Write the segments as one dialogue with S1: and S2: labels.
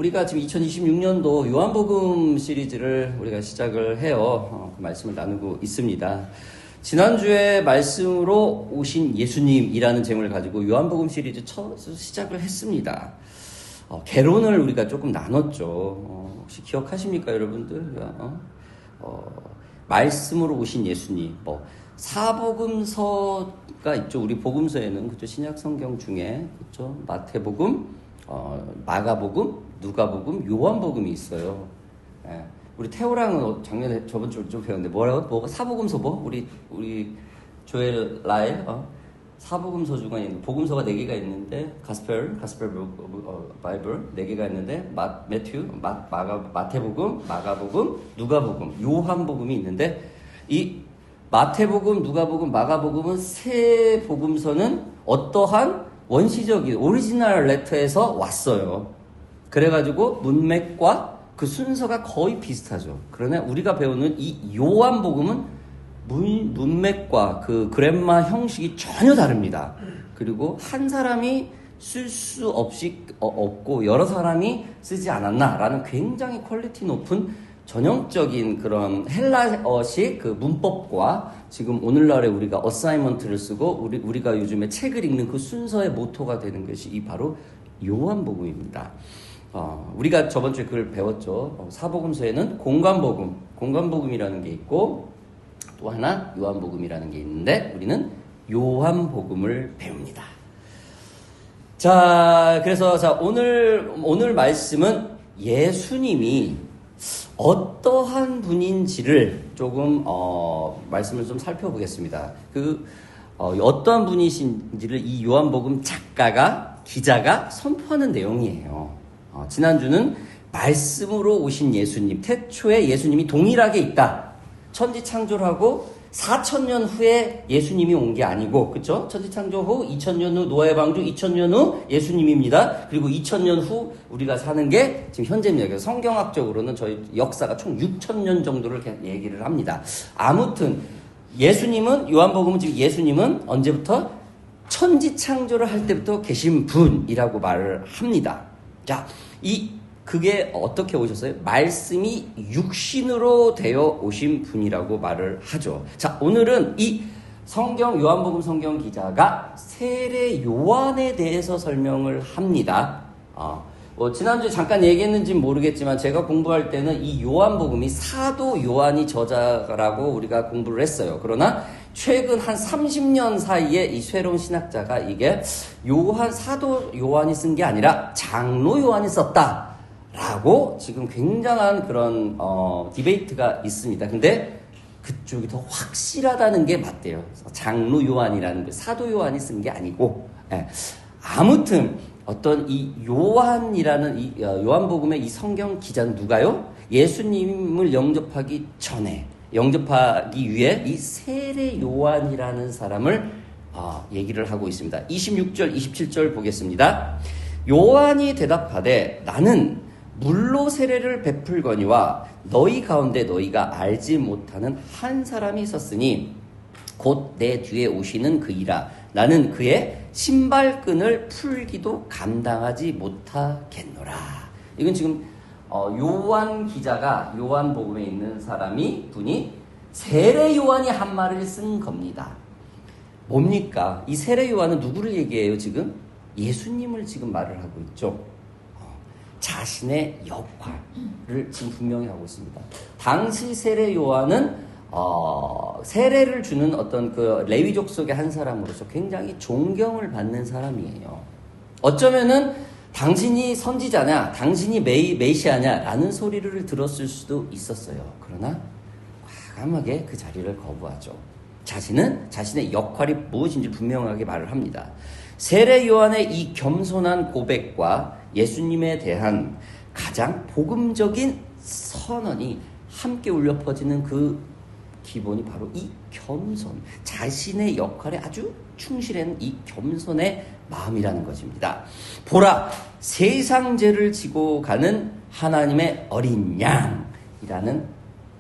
S1: 우리가 지금 2026년도 요한복음 시리즈를 우리가 시작을 해요. 그 말씀을 나누고 있습니다. 지난주에 말씀으로 오신 예수님이라는 제목을 가지고 요한복음 시리즈 첫 시작을 했습니다. 개론을 우리가 조금 나눴죠. 혹시 기억하십니까, 여러분들? 말씀으로 오신 예수님, 사복음서가 있죠. 우리 복음서에는, 그죠? 신약 성경 중에, 그죠? 마태복음, 마가복음, 누가복음, 요한복음이 있어요. 예. 우리 태호랑은 작년에 저번 주에 좀 배웠는데, 뭐가 사복음서 우리 조엘 라엘, 사복음서 중에 있는 복음서가 4개가 있는데, 가스펠 바이블 4개가 있는데, 마태복음, 마가복음, 누가복음, 요한복음이 있는데, 이 마태복음, 누가복음, 마가복음은 세 복음서는 어떠한 원시적인 오리지널 레터에서 왔어요. 그래가지고 문맥과 그 순서가 거의 비슷하죠. 그러나 우리가 배우는 이 요한복음은 문맥과 그 그램마 형식이 전혀 다릅니다. 그리고 한 사람이 쓸 수 없고 여러 사람이 쓰지 않았나라는 굉장히 퀄리티 높은 전형적인 그런 헬라어식 그 문법과 지금 오늘날에 우리가 어사이먼트를 쓰고 우리가 요즘에 책을 읽는 그 순서의 모토가 되는 것이 바로 요한복음입니다. 우리가 저번 주에 그걸 배웠죠. 사복음서에는 공관복음이라는 게 있고 또 하나 요한복음이라는 게 있는데 우리는 요한복음을 배웁니다. 자, 그래서 오늘 말씀은 예수님이 어떠한 분인지를 조금 말씀을 좀 살펴보겠습니다. 어떠한 분이신지를 이 요한복음 기자가 선포하는 내용이에요. 지난주는 말씀으로 오신 예수님, 태초에 예수님이 동일하게 있다. 천지창조하고 4,000년 후에 예수님이 온 게 아니고, 그쵸? 천지창조 후, 2000년 후, 노아의 방주, 2000년 후 예수님입니다. 그리고 2000년 후 우리가 사는 게 지금 현재입니다. 그래서 성경학적으로는 저희 역사가 총 6000년 정도를 얘기를 합니다. 아무튼 요한복음은 지금 예수님은 언제부터? 천지창조를 할 때부터 계신 분이라고 말을 합니다. 자, 그게 어떻게 오셨어요? 말씀이 육신으로 되어 오신 분이라고 말을 하죠. 자, 오늘은 이 요한복음 성경 기자가 세례 요한에 대해서 설명을 합니다. 지난주에 잠깐 얘기했는지 모르겠지만 제가 공부할 때는 이 요한복음이 사도 요한이 저자라고 우리가 공부를 했어요. 그러나 최근 한 30년 사이에 이 새로운 신학자가 이게 사도 요한이 쓴 게 아니라 장로 요한이 썼다. 라고 지금 굉장한 그런 디베이트가 있습니다. 근데 그쪽이 더 확실하다는 게 맞대요. 장로 요한이라는 게 사도 요한이 쓴 게 아니고, 아무튼 어떤 이 요한이라는 이 요한복음의 이 성경 기자는 누가요? 예수님을 영접하기 위해 이 세례 요한이라는 사람을 얘기를 하고 있습니다. 26절, 27절 보겠습니다. 요한이 대답하되 나는 물로 세례를 베풀거니와 너희 가운데 너희가 알지 못하는 한 사람이 있었으니 곧 내 뒤에 오시는 그이라. 나는 그의 신발끈을 풀기도 감당하지 못하겠노라. 이건 지금 요한 기자가 요한복음에 있는 분이 세례 요한이 한 말을 쓴 겁니다. 뭡니까? 이 세례 요한은 누구를 얘기해요 지금? 예수님을 지금 말을 하고 있죠. 자신의 역할을 지금 분명히 하고 있습니다. 당시 세례 요한은 세례를 주는 어떤 그 레위족 속의 한 사람으로서 굉장히 존경을 받는 사람이에요. 어쩌면은 당신이 선지자냐, 당신이 메시아냐 라는 소리를 들었을 수도 있었어요. 그러나 과감하게 그 자리를 거부하죠. 자신의 역할이 무엇인지 분명하게 말을 합니다. 세례 요한의 이 겸손한 고백과 예수님에 대한 가장 복음적인 선언이 함께 울려 퍼지는 그 기본이 바로 이 겸손, 자신의 역할에 아주 충실한 이 겸손의 마음이라는 것입니다. 보라, 세상 죄를 지고 가는 하나님의 어린 양이라는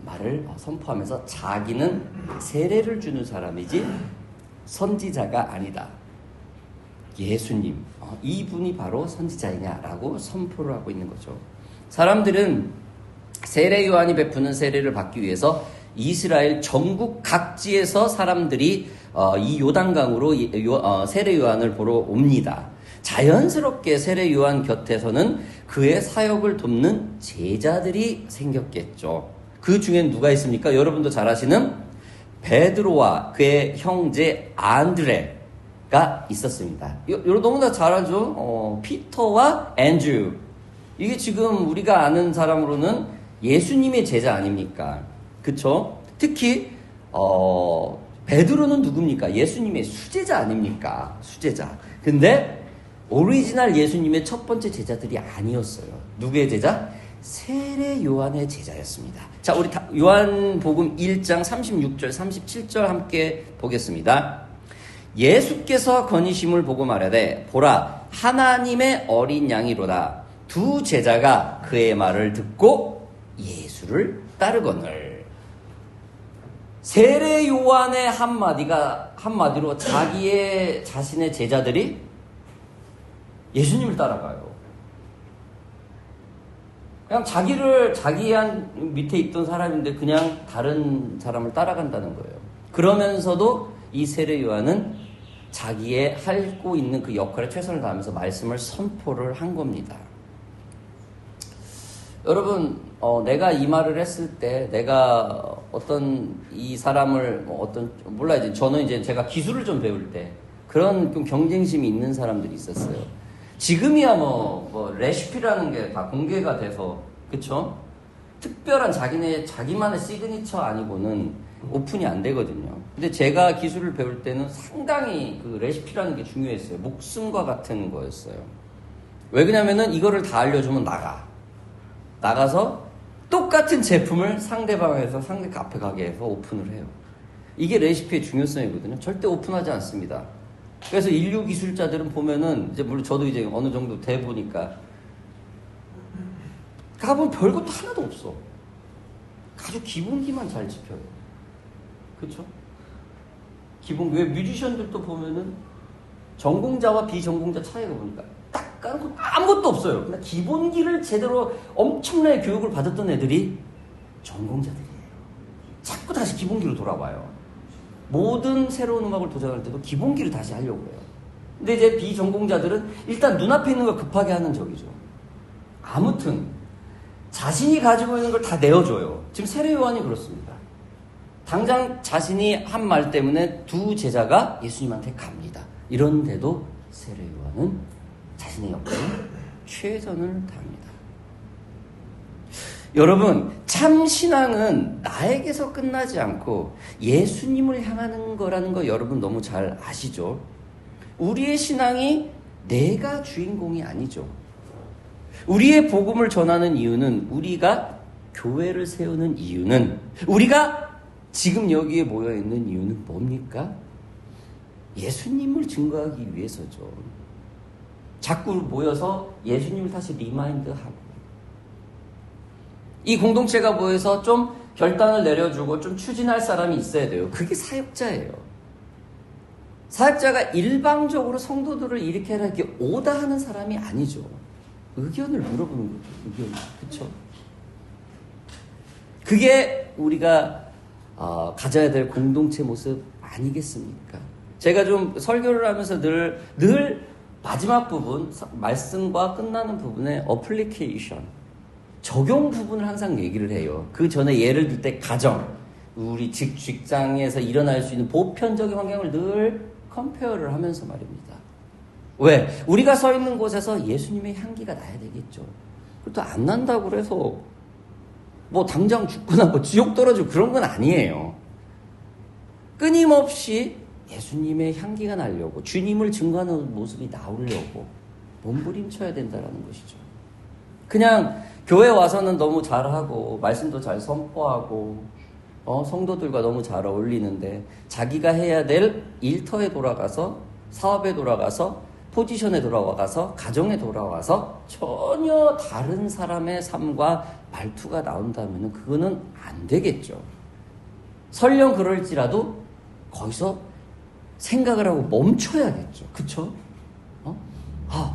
S1: 말을 선포하면서 자기는 세례를 주는 사람이지 선지자가 아니다. 예수님, 이분이 바로 선지자이냐라고 선포를 하고 있는 거죠. 사람들은 세례 요한이 베푸는 세례를 받기 위해서 이스라엘 전국 각지에서 사람들이 이 요단강으로 세례 요한을 보러 옵니다. 자연스럽게 세례 요한 곁에서는 그의 사역을 돕는 제자들이 생겼겠죠. 그 중엔 누가 있습니까? 여러분도 잘 아시는 베드로와 그의 형제 안드레가 있었습니다. 너무나 잘 알죠? 피터와 앤드류. 이게 지금 우리가 아는 사람으로는 예수님의 제자 아닙니까? 그쵸? 특히 베드로는 누굽니까? 예수님의 수제자 아닙니까? 수제자. 근데 오리지널 예수님의 첫 번째 제자들이 아니었어요. 누구의 제자? 세례 요한의 제자였습니다. 자, 우리 요한복음 1장 36절 37절 함께 보겠습니다. 예수께서 거니심을 보고 말하되 보라 하나님의 어린 양이로다. 두 제자가 그의 말을 듣고 예수를 따르거늘. 세례 요한의 한마디로 자신의 제자들이 예수님을 따라가요. 그냥 자기 밑에 있던 사람인데 그냥 다른 사람을 따라간다는 거예요. 그러면서도 이 세례 요한은 자기의 하고 있는 그 역할에 최선을 다하면서 말씀을 선포를 한 겁니다. 여러분, 내가 이 말을 했을 때, 내가 어떤 이 사람을, 몰라요. 저는 이제 제가 기술을 좀 배울 때, 그런 좀 경쟁심이 있는 사람들이 있었어요. 지금이야 레시피라는 게 다 공개가 돼서, 그쵸? 특별한 자기만의 시그니처 아니고는 오픈이 안 되거든요. 근데 제가 기술을 배울 때는 상당히 그 레시피라는 게 중요했어요. 목숨과 같은 거였어요. 왜 그러냐면은 이거를 다 알려주면 나가서 똑같은 제품을 상대 앞에 가게 해서 오픈을 해요. 이게 레시피의 중요성이거든요. 절대 오픈하지 않습니다. 그래서 인류 기술자들은 보면은, 물론 저도 이제 어느 정도 돼 보니까, 가보면 별것도 하나도 없어. 아주 기본기만 잘 지켜요. 그쵸? 왜 뮤지션들도 보면은, 전공자와 비전공자 차이가 보니까, 딱 까놓고 아무것도 없어요. 그냥 기본기를 제대로 엄청나게 교육을 받았던 애들이 전공자들이에요. 자꾸 다시 기본기로 돌아와요. 모든 새로운 음악을 도전할 때도 기본기를 다시 하려고 해요. 근데 이제 비전공자들은 일단 눈앞에 있는 걸 급하게 하는 적이죠. 아무튼 자신이 가지고 있는 걸 다 내어줘요. 지금 세례 요한이 그렇습니다. 당장 자신이 한 말 때문에 두 제자가 예수님한테 갑니다. 이런데도 세례 요한은 자신의 역할에 최선을 다합니다. 여러분, 참 신앙은 나에게서 끝나지 않고 예수님을 향하는 거라는 거 여러분 너무 잘 아시죠? 우리의 신앙이 내가 주인공이 아니죠. 우리의 복음을 전하는 이유는, 우리가 교회를 세우는 이유는, 우리가 지금 여기에 모여 있는 이유는 뭡니까? 예수님을 증거하기 위해서죠. 자꾸 모여서 예수님을 다시 리마인드하고, 이 공동체가 모여서 좀 결단을 내려주고 좀 추진할 사람이 있어야 돼요. 그게 사역자예요. 사역자가 일방적으로 성도들을 이렇게 해라 이렇게 오다 하는 사람이 아니죠. 의견을 물어보는 거죠. 의견. 그쵸? 그게 우리가 가져야 될 공동체 모습 아니겠습니까? 제가 좀 설교를 하면서 늘 마지막 부분, 말씀과 끝나는 부분에 어플리케이션, 적용 부분을 항상 얘기를 해요. 그 전에 예를 들 때 가정, 우리 직장에서 일어날 수 있는 보편적인 환경을 늘 컴페어를 하면서 말입니다. 왜? 우리가 서 있는 곳에서 예수님의 향기가 나야 되겠죠. 그것도 안 난다고 그래서 당장 죽거나 지옥 떨어지고 그런 건 아니에요. 끊임없이 예수님의 향기가 나려고, 주님을 증거하는 모습이 나오려고 몸부림쳐야 된다는 것이죠. 그냥 교회 와서는 너무 잘하고 말씀도 잘 선포하고 성도들과 너무 잘 어울리는데, 자기가 해야 될 일터에 돌아가서, 사업에 돌아가서, 포지션에 돌아가서, 가정에 돌아와서 전혀 다른 사람의 삶과 말투가 나온다면 그거는 안 되겠죠. 설령 그럴지라도 거기서 생각을 하고 멈춰야겠죠. 그쵸?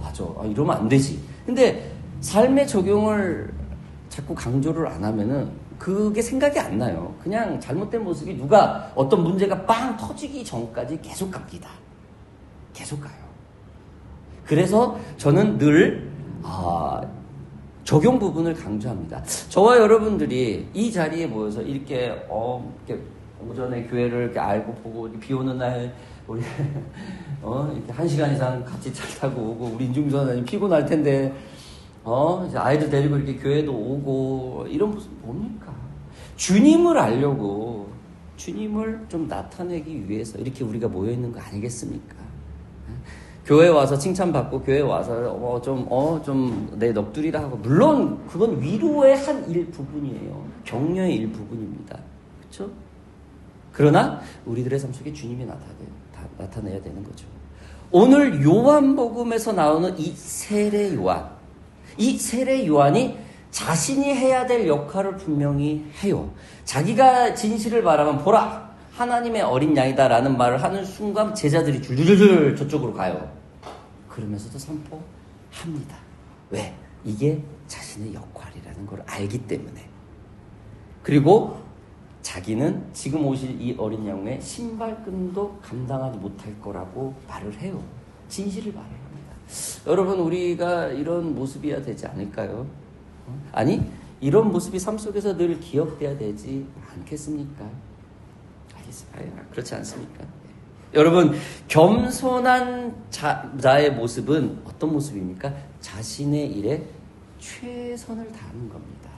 S1: 맞아. 이러면 안 되지. 근데 삶의 적용을 자꾸 강조를 안 하면은 그게 생각이 안 나요. 그냥 잘못된 모습이 누가 어떤 문제가 빵 터지기 전까지 계속 갑니다. 계속 가요. 그래서 저는 늘 적용 부분을 강조합니다. 저와 여러분들이 이 자리에 모여서 이렇게 오전에 교회를 이렇게 알고 보고 비 오는 날 우리 이렇게 1시간 이상 같이 차 타고 오고 우리 인중전환이 피곤할 텐데 이제 아이들 데리고 이렇게 교회도 오고 이런 모습 뭡니까? 주님을 알려고 주님을 좀 나타내기 위해서 이렇게 우리가 모여 있는 거 아니겠습니까? 교회 와서 칭찬받고 교회 와서 좀 내 넋두리라 하고 물론 그건 위로의 한 일부분이에요. 격려의 일부분입니다. 그렇죠? 그러나 우리들의 삶 속에 주님이 나타내야 되는 거죠. 오늘 요한복음에서 나오는 이 세례 요한, 이 세례 요한이 자신이 해야 될 역할을 분명히 해요. 자기가 진실을 말하면 보라 하나님의 어린 양이다라는 말을 하는 순간 제자들이 줄줄줄 저쪽으로 가요. 그러면서도 선포합니다. 왜? 이게 자신의 역할이라는 걸 알기 때문에. 그리고 자기는 지금 오실 이 어린 양의 신발끈도 감당하지 못할 거라고 말을 해요. 진실을 말을 합니다. 여러분 우리가 이런 모습이어야 되지 않을까요? 아니 이런 모습이 삶 속에서 늘 기억돼야 되지 않겠습니까? 그렇지 않습니까? 여러분 겸손한 자의 모습은 어떤 모습입니까? 자신의 일에 최선을 다하는 겁니다.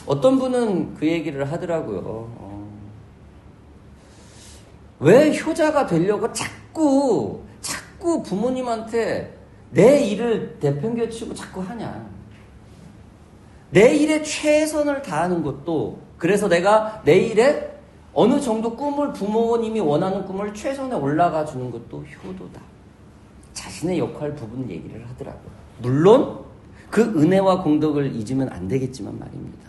S1: 어떤 분은 그 얘기를 하더라고요. 왜 효자가 되려고 자꾸 부모님한테 내 일을 내팽개치고 자꾸 하냐. 내 일에 최선을 다하는 것도 그래서 내가 내 일에 어느 정도 꿈을 부모님이 원하는 꿈을 최선에 올라가 주는 것도 효도다. 자신의 역할 부분 얘기를 하더라고요. 물론 그 은혜와 공덕을 잊으면 안 되겠지만 말입니다.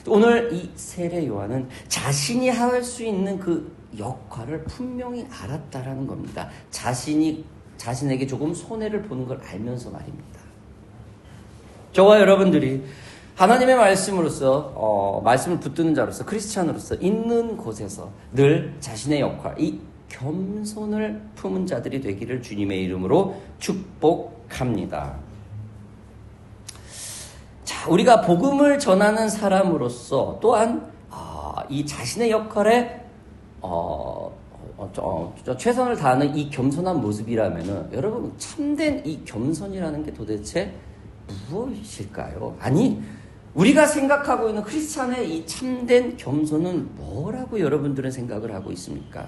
S1: 오늘 이 세례 요한은 자신이 할 수 있는 그 역할을 분명히 알았다라는 겁니다. 자신에게 조금 손해를 보는 걸 알면서 말입니다. 저와 여러분들이 하나님의 말씀으로서 말씀을 붙드는 자로서 크리스찬으로서 있는 곳에서 늘 자신의 역할, 이 겸손을 품은 자들이 되기를 주님의 이름으로 축복합니다. 자, 우리가 복음을 전하는 사람으로서 또한 이 자신의 역할에 최선을 다하는 이 겸손한 모습이라면은 여러분 참된 이 겸손이라는 게 도대체 무엇일까요? 아니 우리가 생각하고 있는 크리스찬의 이 참된 겸손은 뭐라고 여러분들은 생각을 하고 있습니까?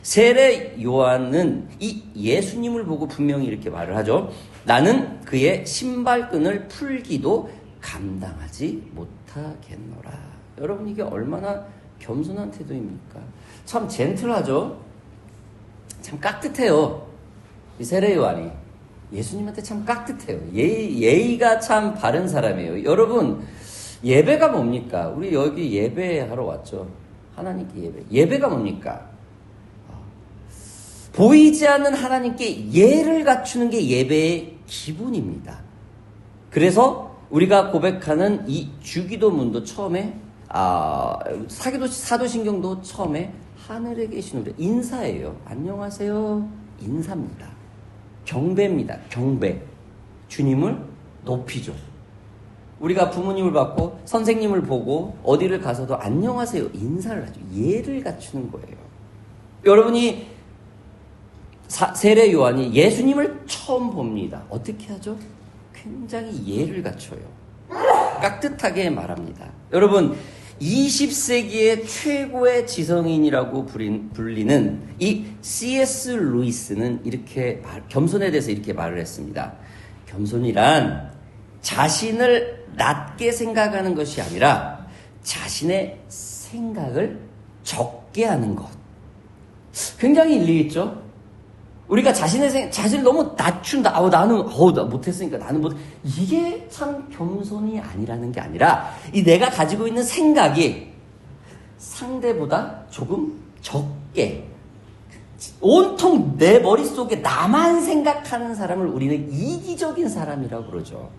S1: 세례 요한은 이 예수님을 보고 분명히 이렇게 말을 하죠. 나는 그의 신발끈을 풀기도 감당하지 못하겠노라. 여러분 이게 얼마나 겸손한 태도입니까? 참 젠틀하죠? 참 깍듯해요. 이 세례 요한이. 예수님한테 참 깍듯해요. 예의가 참 바른 사람이에요. 여러분 예배가 뭡니까? 우리 여기 예배하러 왔죠. 하나님께 예배. 예배가 뭡니까? 보이지 않는 하나님께 예를 갖추는 게 예배의 기본입니다. 그래서 우리가 고백하는 이 주기도문도 처음에 사도신경도 처음에 하늘에 계신 우리 인사예요. 안녕하세요. 인사입니다. 경배입니다. 경배. 주님을 높이죠. 우리가 부모님을 받고 선생님을 보고 어디를 가서도 안녕하세요. 인사를 하죠. 예를 갖추는 거예요. 여러분이 세례 요한이 예수님을 처음 봅니다. 어떻게 하죠? 굉장히 예를 갖춰요. 깍듯하게 말합니다. 여러분 20세기의 최고의 지성인이라고 불리는 이 C.S. 루이스는 이렇게 겸손에 대해서 이렇게 말을 했습니다. 겸손이란 자신을 낮게 생각하는 것이 아니라 자신의 생각을 적게 하는 것. 굉장히 일리 있죠? 우리가 자신을 너무 낮춘다. 나 못했으니까 나는 못. 이게 참 겸손이 아니라는 게 아니라 이 내가 가지고 있는 생각이 상대보다 조금 적게 온통 내 머릿속에 나만 생각하는 사람을 우리는 이기적인 사람이라고 그러죠.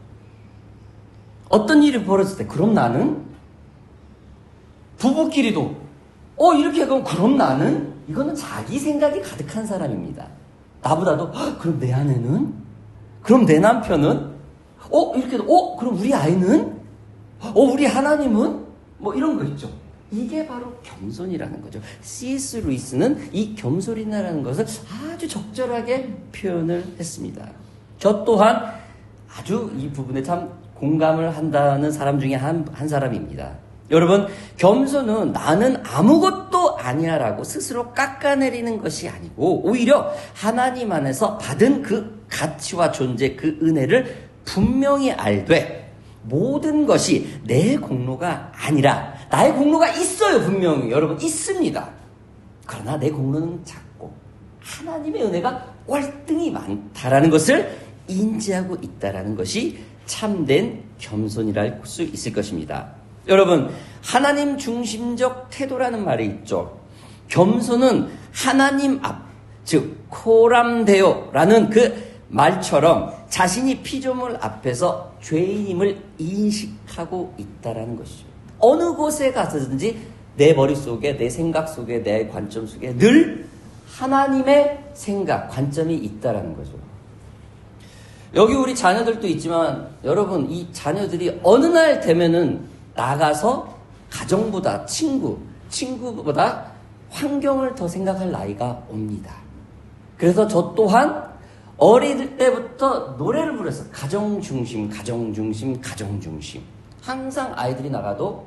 S1: 어떤 일이 벌어질 때 그럼 나는? 부부끼리도 이렇게 하면 그럼 나는? 이거는 자기 생각이 가득한 사람입니다. 나보다도 그럼 내 아내는? 그럼 내 남편은? 이렇게 그럼 우리 아이는? 우리 하나님은? 뭐 이런 거 있죠. 이게 바로 겸손이라는 거죠. C.S. 루이스는 이 겸손이라는 것을 아주 적절하게 표현을 했습니다. 저 또한 아주 이 부분에 참 공감을 한다는 사람 중에 한 사람입니다. 여러분, 겸손은 나는 아무것도 아니야라고 스스로 깎아내리는 것이 아니고 오히려 하나님 안에서 받은 그 가치와 존재, 그 은혜를 분명히 알되 모든 것이 내 공로가 아니라 나의 공로가 있어요. 분명히 여러분 있습니다. 그러나 내 공로는 작고 하나님의 은혜가 월등히 많다라는 것을 인지하고 있다라는 것이 참된 겸손이랄 수 있을 것입니다. 여러분, 하나님 중심적 태도라는 말이 있죠. 겸손은 하나님 앞, 즉 코람데오라는 그 말처럼 자신이 피조물 앞에서 죄인임을 인식하고 있다라는 것이죠. 어느 곳에 가서든지 내 머릿속에, 내 생각 속에, 내 관점 속에 늘 하나님의 생각, 관점이 있다라는 거죠. 여기 우리 자녀들도 있지만 여러분, 이 자녀들이 어느 날 되면은 나가서 가정보다 친구보다 환경을 더 생각할 나이가 옵니다. 그래서 저 또한 어릴 때부터 노래를 불렀어요. 가정중심. 항상 아이들이 나가도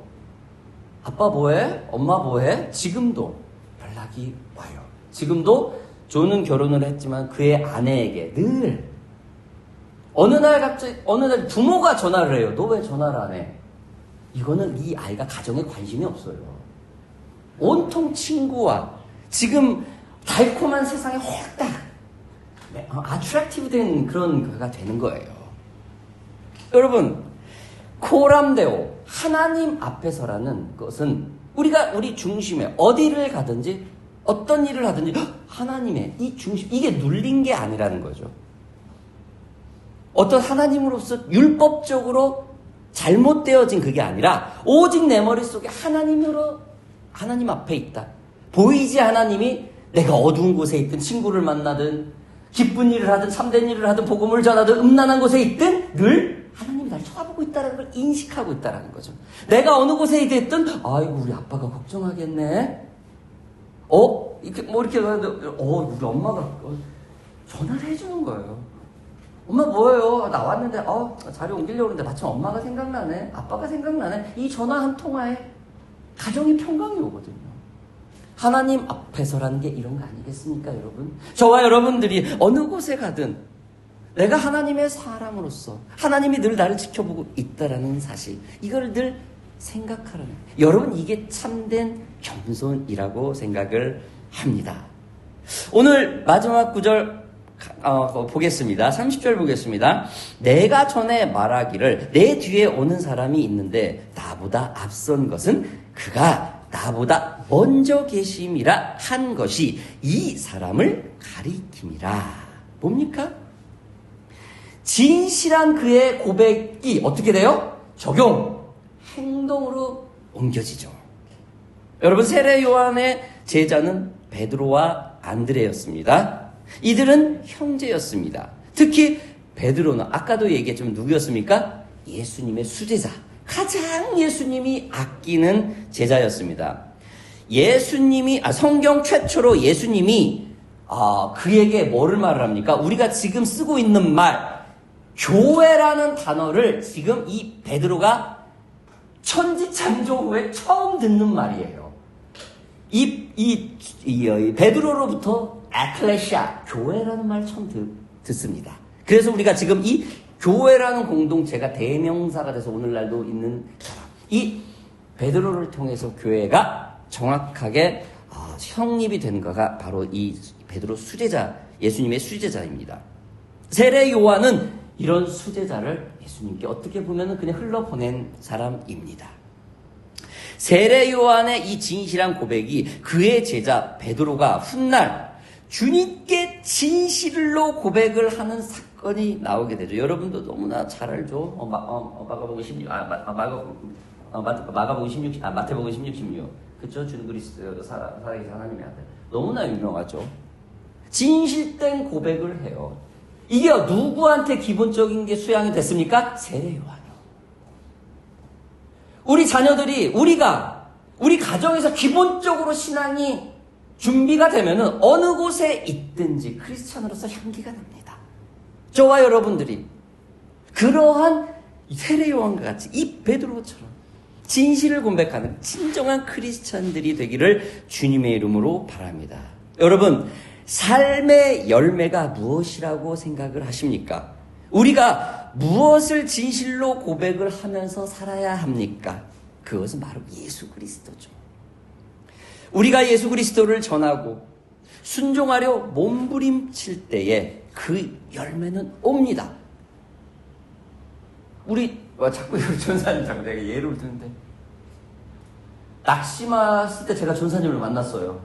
S1: 아빠 뭐해? 엄마 뭐해? 지금도 연락이 와요. 지금도 조는 결혼을 했지만 그의 아내에게 늘 어느 날 부모가 전화를 해요. 너 왜 전화를 안 해? 이거는 이 아이가 가정에 관심이 없어요. 온통 친구와 지금 달콤한 세상에 홀딱 아트랙티브된 그런 거가 되는 거예요. 여러분, 코람데오, 하나님 앞에서라는 것은 우리 중심에 어디를 가든지 어떤 일을 하든지 하나님의 이 중심, 이게 눌린 게 아니라는 거죠. 어떤 하나님으로서 율법적으로 잘못되어진 그게 아니라 오직 내 머릿속에 하나님 앞에 있다. 보이지 하나님이 내가 어두운 곳에 있든 친구를 만나든 기쁜 일을 하든 참된 일을 하든 복음을 전하든 음란한 곳에 있든 늘 하나님이 날 쳐다보고 있다는 걸 인식하고 있다는 거죠. 내가 어느 곳에 있든 아이고 우리 아빠가 걱정하겠네. 이렇게 우리 엄마가 전화를 해주는 거예요. 엄마 뭐예요? 나왔는데 자리 옮기려고 하는데 마침 엄마가 생각나네. 아빠가 생각나네. 이 전화 한 통화에 가정이 평강이 오거든요. 하나님 앞에서라는 게 이런 거 아니겠습니까, 여러분? 저와 여러분들이 어느 곳에 가든 내가 하나님의 사람으로서 하나님이 늘 나를 지켜보고 있다라는 사실, 이걸 늘 생각하라는, 여러분, 이게 참된 겸손이라고 생각을 합니다. 오늘 마지막 구절 보겠습니다. 30절 보겠습니다. 내가 전에 말하기를 내 뒤에 오는 사람이 있는데 나보다 앞선 것은 그가 나보다 먼저 계심이라 한 것이 이 사람을 가리킴이라. 뭡니까? 진실한 그의 고백이 어떻게 돼요? 적용, 행동으로 옮겨지죠. 여러분, 세례 요한의 제자는 베드로와 안드레였습니다. 이들은 형제였습니다. 특히 베드로는 아까도 얘기했지만 누구였습니까? 예수님의 수제자, 가장 예수님이 아끼는 제자였습니다. 성경 최초로 예수님이 그에게 뭐를 말을 합니까? 우리가 지금 쓰고 있는 말, 교회라는 단어를 지금 이 베드로가 천지창조 후에 처음 듣는 말이에요. 베드로로부터 에클레시아, 교회라는 말 처음 듣습니다. 그래서 우리가 지금 이 교회라는 공동체가 대명사가 돼서 오늘날도 있는 사람, 이 베드로를 통해서 교회가 정확하게 성립이 된 거가 바로 이 베드로 수제자, 예수님의 수제자입니다. 세례 요한은 이런 수제자를 예수님께 어떻게 보면 그냥 흘러보낸 사람입니다. 세례 요한의 이 진실한 고백이 그의 제자 베드로가 훗날 주님께 진실로 고백을 하는 사건이 나오게 되죠. 여러분도 너무나 잘 알죠. 마가복음 16, 마가복음 16, 마태복음 16, 16. 그쵸? 주는 그리스도 살아계신 하나님의 아들. 너무나 유명하죠. 진실된 고백을 해요. 이게 누구한테 기본적인 게 수양이 됐습니까? 세례 요한이요. 우리 자녀들이 우리 가정에서 기본적으로 신앙이 준비가 되면은 어느 곳에 있든지 크리스찬으로서 향기가 납니다. 저와 여러분들이 그러한 세례 요한과 같이 이 베드로처럼 진실을 고백하는 진정한 크리스찬들이 되기를 주님의 이름으로 바랍니다. 여러분, 삶의 열매가 무엇이라고 생각을 하십니까? 우리가 무엇을 진실로 고백을 하면서 살아야 합니까? 그것은 바로 예수 그리스도죠. 우리가 예수 그리스도를 전하고 순종하려 몸부림칠 때에 그 열매는 옵니다. 자꾸 전사님 자꾸 내가 예를 드는데 낙심했을 때 제가 전사님을 만났어요.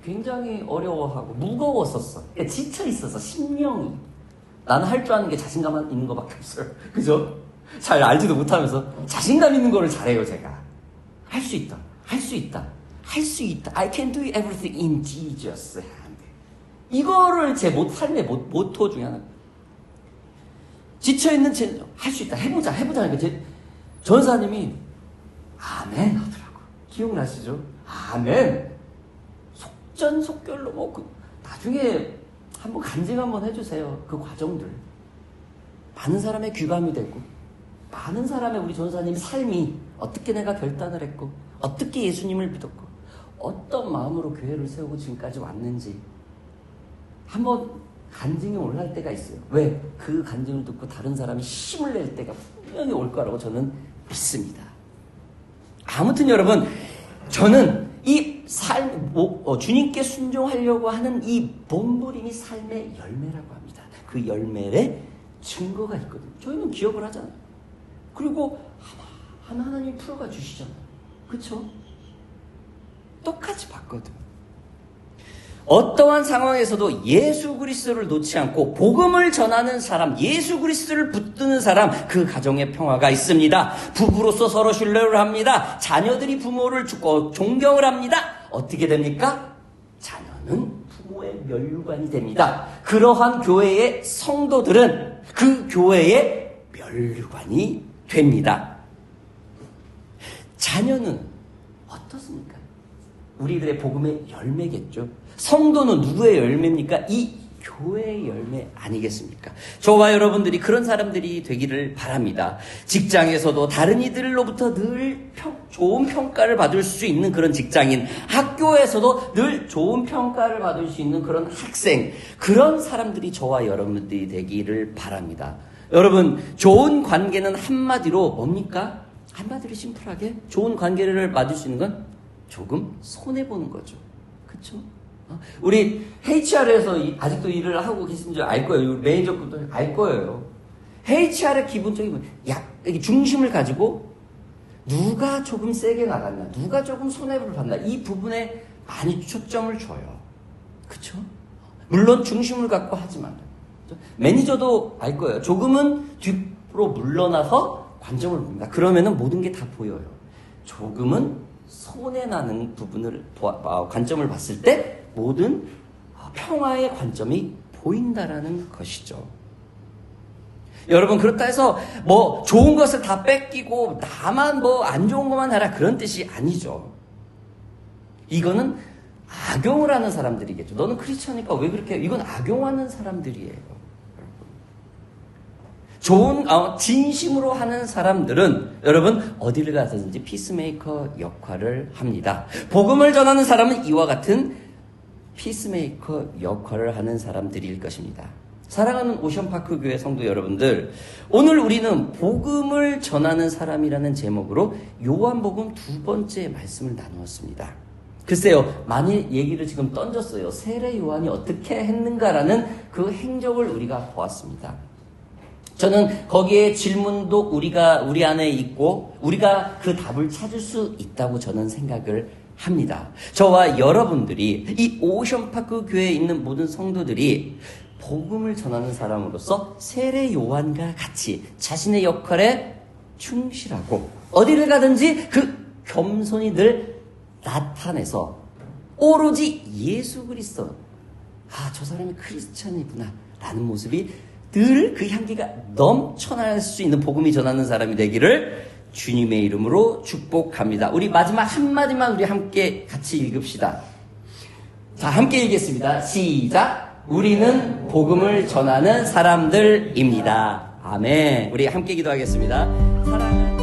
S1: 굉장히 어려워하고 무거웠었어. 지쳐 있어서 심령이 나는 할 줄 아는 게 자신감 있는 것밖에 없어요. 그죠? 잘 알지도 못하면서 자신감 있는 거를 잘해요. 제가 할 수 있다. 할 수 있다. 할 수 있다. I can do everything in Jesus hand. 이거를 제 삶의 모토 중에 하나. 지쳐있는 할 수 있다. 해보자. 하니까 제 전사님이 아멘 하더라고. 기억나시죠? 아멘. 속전속결로 나중에 한번 간증 한번 해주세요. 그 과정들. 많은 사람의 귀감이 되고 많은 사람의 우리 전사님의 삶이 어떻게 내가 결단을 했고 어떻게 예수님을 믿었고 어떤 마음으로 교회를 세우고 지금까지 왔는지 한번 간증이 올라갈 때가 있어요. 왜? 그 간증을 듣고 다른 사람이 힘을 낼 때가 분명히 올 거라고 저는 믿습니다. 아무튼 여러분, 저는 이 주님께 순종하려고 하는 이 몸부림이 삶의 열매라고 합니다. 그 열매에 증거가 있거든요. 저희는 기억을 하잖아요. 그리고 하나님이 풀어가 주시잖아요. 그렇죠? 똑같이 봤거든. 어떠한 상황에서도 예수 그리스도를 놓지 않고 복음을 전하는 사람, 예수 그리스도를 붙드는 사람, 그 가정에 평화가 있습니다. 부부로서 서로 신뢰를 합니다. 자녀들이 부모를 존경을 합니다. 어떻게 됩니까? 자녀는 부모의 면류관이 됩니다. 그러한 교회의 성도들은 그 교회의 면류관이 됩니다. 자녀는 어떻습니까? 우리들의 복음의 열매겠죠. 성도는 누구의 열매입니까? 이 교회의 열매 아니겠습니까? 저와 여러분들이 그런 사람들이 되기를 바랍니다. 직장에서도 다른 이들로부터 늘 좋은 평가를 받을 수 있는 그런 직장인, 학교에서도 늘 좋은 평가를 받을 수 있는 그런 학생, 그런 사람들이 저와 여러분들이 되기를 바랍니다. 여러분, 좋은 관계는 한마디로 뭡니까? 한마디로 심플하게 좋은 관계를 맺을 수 있는 건 조금 손해보는 거죠. 그렇죠? 우리 HR에서 아직도 일을 하고 계신지 알 거예요. 매니저분도 알 거예요. HR의 기본적인 중심을 가지고 누가 조금 세게 나갔나, 누가 조금 손해를 봤나, 이 부분에 많이 초점을 줘요. 그렇죠? 물론 중심을 갖고 하지만 매니저도 알 거예요. 조금은 뒤로 물러나서 관점을 봅니다. 그러면은 모든 게 다 보여요. 조금은 손해나는 부분을 관점을 봤을 때 모든 평화의 관점이 보인다라는 것이죠. 여러분, 그렇다 해서 좋은 것을 다 뺏기고 나만 안 좋은 것만 하라, 그런 뜻이 아니죠. 이거는 악용을 하는 사람들이겠죠. 너는 크리스천이니까 왜 그렇게 해? 이건 악용하는 사람들이에요. 좋은 진심으로 하는 사람들은 여러분 어디를 가서든지 피스메이커 역할을 합니다. 복음을 전하는 사람은 이와 같은 피스메이커 역할을 하는 사람들일 것입니다. 사랑하는 오션파크 교회 성도 여러분들, 오늘 우리는 복음을 전하는 사람이라는 제목으로 요한복음 2번째 말씀을 나누었습니다. 글쎄요, 많이 얘기를 지금 던졌어요. 세례 요한이 어떻게 했는가라는 그 행적을 우리가 보았습니다. 저는 거기에 질문도 우리 안에 있고 우리가 그 답을 찾을 수 있다고 저는 생각을 합니다. 저와 여러분들이 이 오션파크 교회에 있는 모든 성도들이 복음을 전하는 사람으로서 세례 요한과 같이 자신의 역할에 충실하고 어디를 가든지 그 겸손히 늘 나타내서 오로지 예수 그리스도, 저 사람이 크리스찬이구나 라는 모습이 늘 그 향기가 넘쳐날 수 있는 복음이 전하는 사람이 되기를 주님의 이름으로 축복합니다. 우리 마지막 한마디만 우리 함께 같이 읽읍시다. 자, 함께 읽겠습니다. 시작. 우리는 복음을 전하는 사람들입니다. 아멘. 우리 함께 기도하겠습니다. 사랑하는